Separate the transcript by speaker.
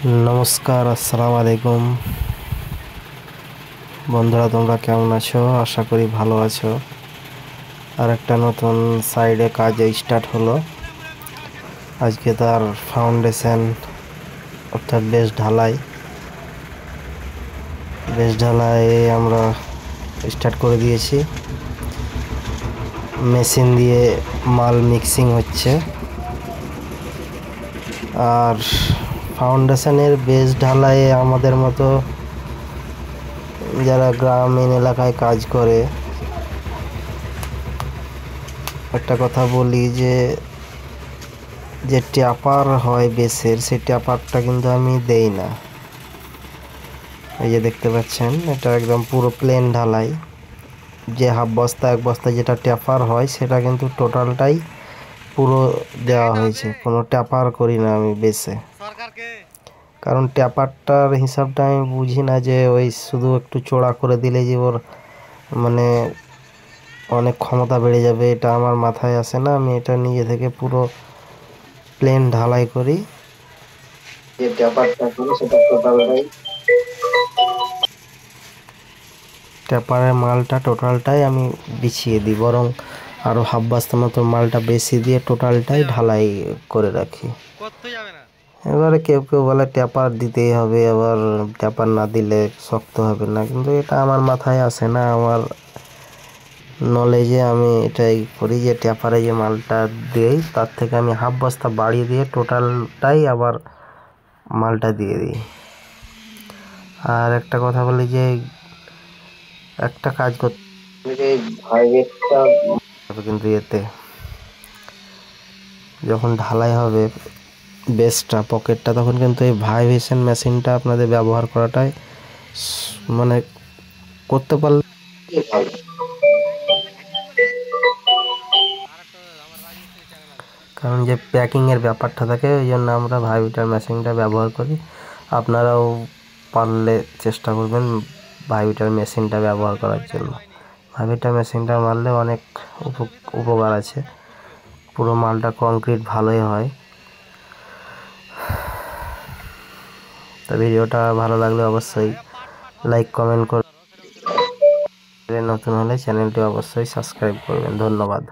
Speaker 1: নমস্কার, আসসালামু আলাইকুম। বন্ধুরা, তোমরা কেমন আছো? আশা করি ভালো আছো। আর একটা নতুন সাইডে কাজ স্টার্ট হলো। আজকে তার ফাউন্ডেশন অর্থাৎ বেস ঢালাই আমরা স্টার্ট করে দিয়েছি। মেশিন দিয়ে মাল মিক্সিং হচ্ছে। আর ফাউন্ডেশনের বেস ঢালাইয়ে আমাদের মতো যারা গ্রামীণ এলাকায় কাজ করে, একটা কথা বলি যে ট্যাপার হয় বেসের, সেই ট্যাপারটা কিন্তু আমি দেই না। এই যে দেখতে পাচ্ছেন, এটা একদম পুরো প্লেন ঢালাই। যে হাফ বস্তা এক বস্তা যেটা ট্যাপার হয় সেটা কিন্তু টোটালটাই পুরো দেওয়া হয়েছে। কোনো ট্যাপার করি না আমি বেসে, কারণ ট্যাপারটার হিসাবটা আমি বুঝি না যে ওই শুধু একটু চড়া করে দিলে যে ওর মানে অনেক ক্ষমতা বেড়ে যাবে, এটা আমার মাথায় আসে না। আমি এটা নিজে থেকে পুরো প্লেন ঢালাই করি। যে ট্যাপারটা করি সেটা টোটালটাই, ট্যাপারের মালটা টোটালটাই আমি বিছিয়ে দিই, বরং আরও হাফ বস্তা মতো মালটা বেশি দিয়ে টোটালটাই ঢালাই করে রাখি। এবারে কেউ কেউ বলে ট্যাপার দিতেই হবে, আবার ট্যাপার না দিলে শক্ত হবে না, কিন্তু এটা আমার মাথায় আসে না। আমার নলেজে আমি এটাই করি যে ট্যাপারে যে মালটা দিই তার থেকে আমি হাফ বস্তা বাড়িয়ে দিয়ে টোটালটাই আবার মালটা দিয়ে দিই। আর একটা কথা বলি যে একটা কাজ করতে কিন্তু এতে যখন ঢালাই হবে বেসটা পকেটটা, তখন কিন্তু এই ভাইব্রেশন মেশিনটা আপনাদের ব্যবহার করাটাই মানে করতে পারলে ভালো। কারণ যে প্যাকিংয়ের ব্যাপারটা থাকে, ওই জন্য আমরা ভাইব্রেটর মেশিনটা ব্যবহার করি। আপনারাও পারলে চেষ্টা করবেন ভাইব্রেটর মেশিনটা ব্যবহার করার জন্য। ভাইব্রেটর মেশিনটা মারলে অনেক উপকার আছে। পুরো মালটা কংক্রিট ভালোই হয়। তো ভিডিওটা ভালো লাগলে অবশ্যই লাইক কমেন্ট করবেন। নতুন হলে চ্যানেলটি অবশ্যই সাবস্ক্রাইব করবেন। ধন্যবাদ।